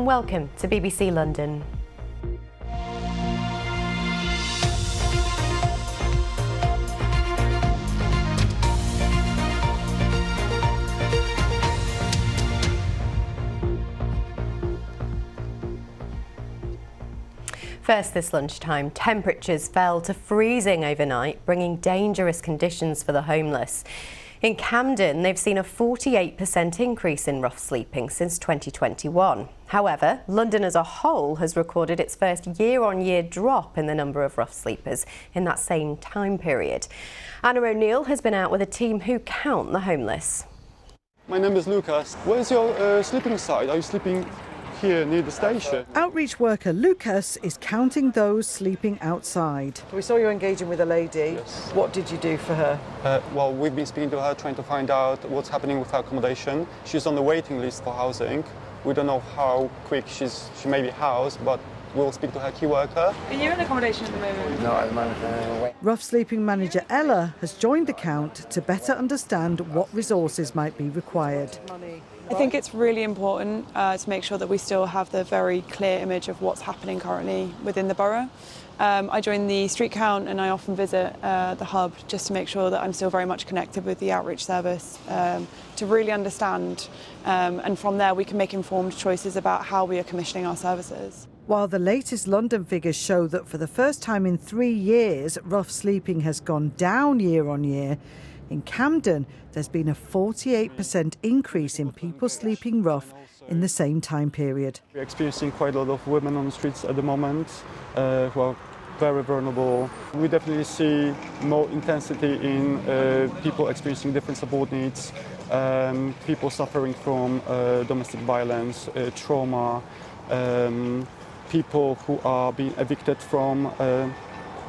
and welcome to BBC London. First this lunchtime, temperatures fell to freezing overnight, bringing dangerous conditions for the homeless. In Camden, they've seen a 48% increase in rough sleeping since 2021. However, London as a whole has recorded its first year-on-year drop in the number of rough sleepers in that same time period. Anna O'Neill has been out with a team who count the homeless. My name is Lucas. Where's your sleeping site? Are you sleeping here near the station? Outreach worker Lucas is counting those sleeping outside. We saw you engaging with a lady. Yes. What did you do for her? Well, we've been speaking to her, trying to find out what's happening with her accommodation. She's on the waiting list for housing. We don't know how quick she may be housed, but we'll speak to her key worker. Are you in accommodation at the moment? No, at the moment. Rough sleeping manager Ella has joined the count to better understand what resources might be required. I think it's really important to make sure that we still have the very clear image of what's happening currently within the borough. I join the street count and I often visit the hub just to make sure that I'm still very much connected with the outreach service to really understand, and from there we can make informed choices about how we are commissioning our services. While the latest London figures show that for the first time in 3 years, rough sleeping has gone down year on year, in Camden, there's been a 48% increase in people sleeping rough in the same time period. We're experiencing quite a lot of women on the streets at the moment who are very vulnerable. We definitely see more intensity in people experiencing different support needs, people suffering from domestic violence, trauma, people who are being evicted from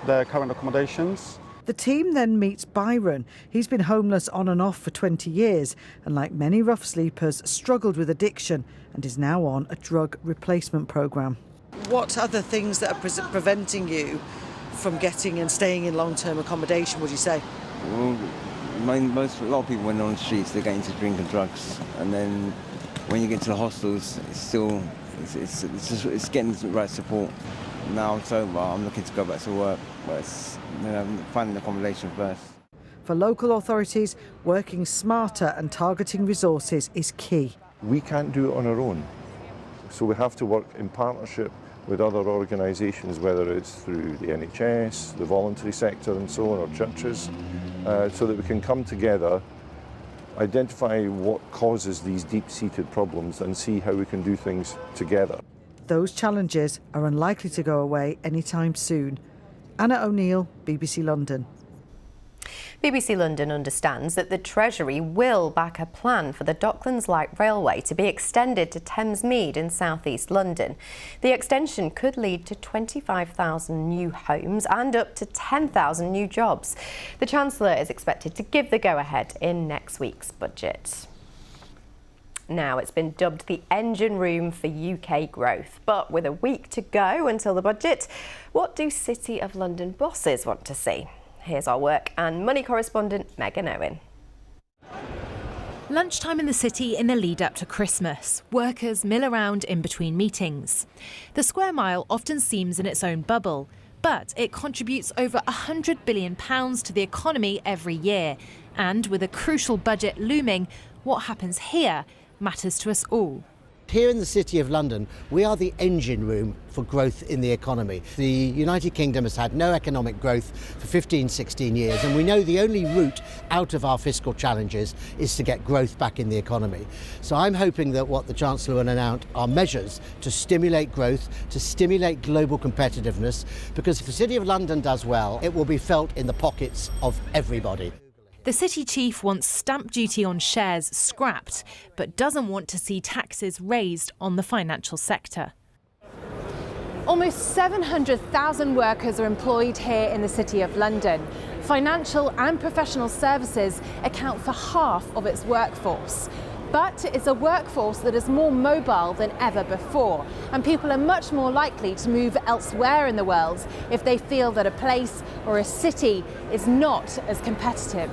their current accommodations. The team then meets Byron. He's been homeless on and off for 20 years and, like many rough sleepers, struggled with addiction and is now on a drug replacement programme. What are the things that are preventing you from getting and staying in long-term accommodation, would you say? Well, a lot of people when they're on the streets, they get into drink and drugs, and then when you get to the hostels, it's getting the right support. Now I'm sober, I'm looking to go back to work, but finding accommodation first. For local authorities, working smarter and targeting resources is key. We can't do it on our own, so we have to work in partnership with other organisations, whether it's through the NHS, the voluntary sector and so on, or churches, so that we can come together, identify what causes these deep-seated problems and see how we can do things together. Those challenges are unlikely to go away anytime soon. Anna O'Neill, BBC London. BBC London understands that the Treasury will back a plan for the Docklands Light Railway to be extended to Thamesmead in South East London. The extension could lead to 25,000 new homes and up to 10,000 new jobs. The Chancellor is expected to give the go-ahead in next week's budget. Now, it's been dubbed the engine room for UK growth. But with a week to go until the budget, what do City of London bosses want to see? Here's our work and money correspondent Megan Owen. Lunchtime in the city in the lead up to Christmas. Workers mill around in between meetings. The square mile often seems in its own bubble, but it contributes over £100 billion to the economy every year. And with a crucial budget looming, what happens here matters to us all. Here in the City of London, we are the engine room for growth in the economy. The United Kingdom has had no economic growth for 15, 16 years, and we know the only route out of our fiscal challenges is to get growth back in the economy. So I'm hoping that what the Chancellor will announce are measures to stimulate growth, to stimulate global competitiveness, because if the City of London does well, it will be felt in the pockets of everybody. The city chief wants stamp duty on shares scrapped, but doesn't want to see taxes raised on the financial sector. Almost 700,000 workers are employed here in the City of London. Financial and professional services account for half of its workforce. But it's a workforce that is more mobile than ever before, and people are much more likely to move elsewhere in the world if they feel that a place or a city is not as competitive.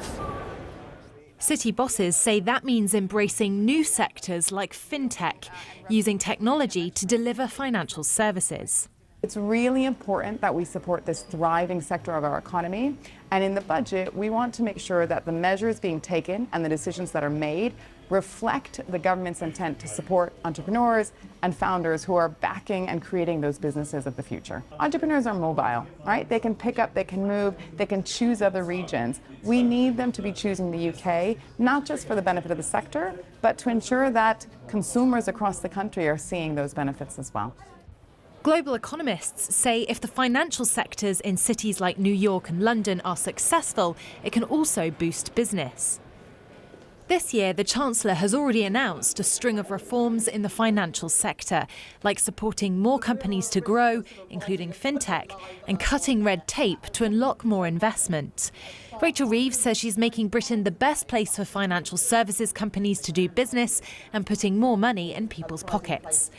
City bosses say that means embracing new sectors like fintech, using technology to deliver financial services. It's really important that we support this thriving sector of our economy. And in the budget, we want to make sure that the measures being taken and the decisions that are made reflect the government's intent to support entrepreneurs and founders who are backing and creating those businesses of the future. Entrepreneurs are mobile, right? They can pick up, they can move, they can choose other regions. We need them to be choosing the UK, not just for the benefit of the sector, but to ensure that consumers across the country are seeing those benefits as well. Global economists say if the financial sectors in cities like New York and London are successful, it can also boost business. This year, the Chancellor has already announced a string of reforms in the financial sector, like supporting more companies to grow, including fintech, and cutting red tape to unlock more investment. Rachel Reeves says she's making Britain the best place for financial services companies to do business and putting more money in people's pockets.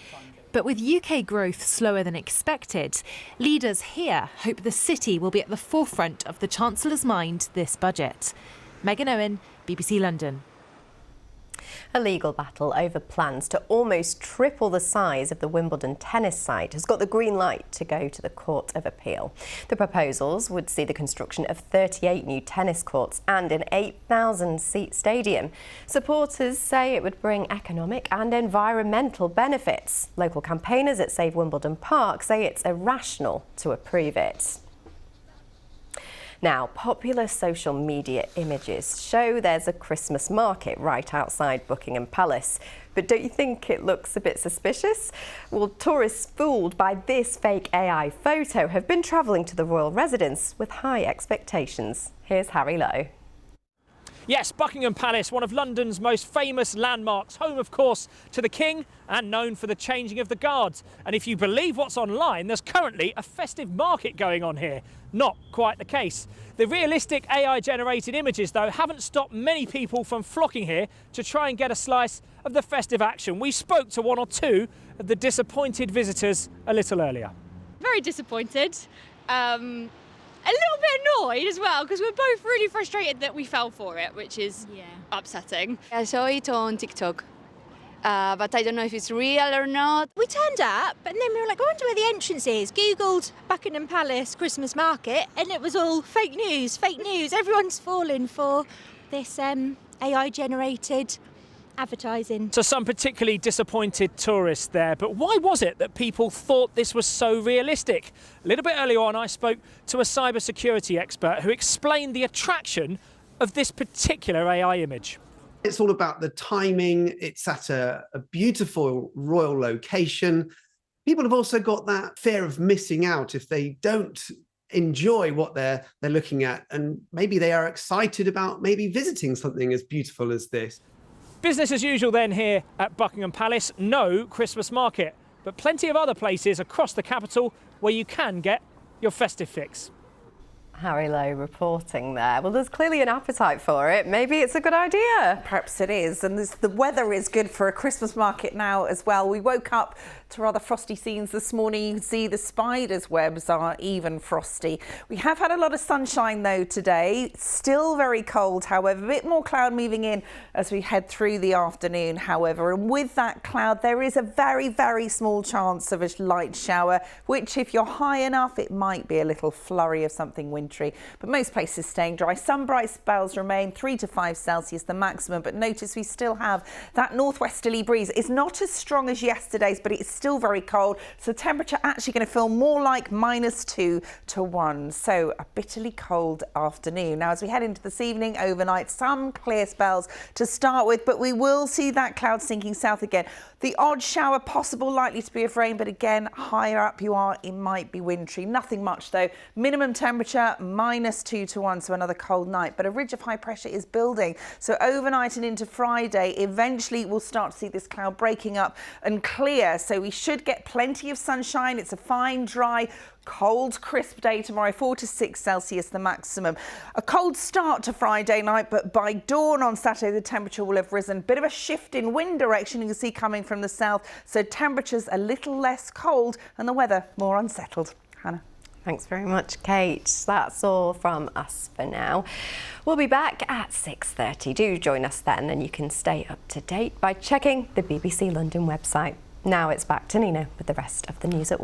But with UK growth slower than expected, leaders here hope the city will be at the forefront of the Chancellor's mind this budget. Megan Owen, BBC London. A legal battle over plans to almost triple the size of the Wimbledon tennis site has got the green light to go to the Court of Appeal. The proposals would see the construction of 38 new tennis courts and an 8,000-seat stadium. Supporters say it would bring economic and environmental benefits. Local campaigners at Save Wimbledon Park say it's irrational to approve it. Now, popular social media images show there's a Christmas market right outside Buckingham Palace. But don't you think it looks a bit suspicious? Well, tourists fooled by this fake AI photo have been travelling to the royal residence with high expectations. Here's Harry Lowe. Yes, Buckingham Palace, one of London's most famous landmarks, home, of course, to the King and known for the changing of the guards. And if you believe what's online, there's currently a festive market going on here. Not quite the case. The realistic AI-generated images, though, haven't stopped many people from flocking here to try and get a slice of the festive action. We spoke to one or two of the disappointed visitors a little earlier. Very disappointed. A little bit annoyed as well, because we're both really frustrated that we fell for it, which is upsetting. I saw it on TikTok, but I don't know if it's real or not. We turned up, and then we were like, I wonder where the entrance is. Googled Buckingham Palace Christmas market, and it was all fake news, fake news. Everyone's fallen for this AI-generated advertising. So some particularly disappointed tourists there, but why was it that people thought this was so realistic? A little bit earlier on I spoke to a cybersecurity expert who explained the attraction of this particular AI image. It's all about the timing. It's at a beautiful royal location. People have also got that fear of missing out if they don't enjoy what they're looking at, and maybe they are excited about maybe visiting something as beautiful as this. Business as usual then here at Buckingham Palace. No Christmas market, but plenty of other places across the capital where you can get your festive fix. Harry Lowe reporting there. Well, there's clearly an appetite for it. Maybe it's a good idea. Perhaps it is. And the weather is good for a Christmas market now as well. We woke up to rather frosty scenes this morning. You can see the spiders' webs are even frosty. We have had a lot of sunshine though today. Still very cold, however. A bit more cloud moving in as we head through the afternoon, however. And with that cloud, there is a very, very small chance of a light shower, which if you're high enough, it might be a little flurry of something wintry. But most places staying dry. Some bright spells remain, 3 to 5 Celsius the maximum. But notice we still have that northwesterly breeze. It's not as strong as yesterday's, but it's still very cold. So temperature actually going to feel more like -2 to 1. So a bitterly cold afternoon. Now, as we head into this evening, overnight, some clear spells to start with, but we will see that cloud sinking south again. The odd shower possible, likely to be of rain, but again, higher up you are, it might be wintry. Nothing much though. Minimum temperature -2 to 1, so another cold night. But a ridge of high pressure is building. So overnight and into Friday, eventually we'll start to see this cloud breaking up and clear. So we should get plenty of sunshine. It's a fine, dry, cold, crisp day tomorrow, 4 to 6 Celsius the maximum. A cold start to Friday night, but by dawn on Saturday, the temperature will have risen. Bit of a shift in wind direction you can see coming from the south. So temperatures a little less cold and the weather more unsettled. Hannah. Thanks very much, Kate. That's all from us for now. We'll be back at 6:30. Do join us then, and you can stay up to date by checking the BBC London website. Now it's back to Nina with the rest of the news at 1.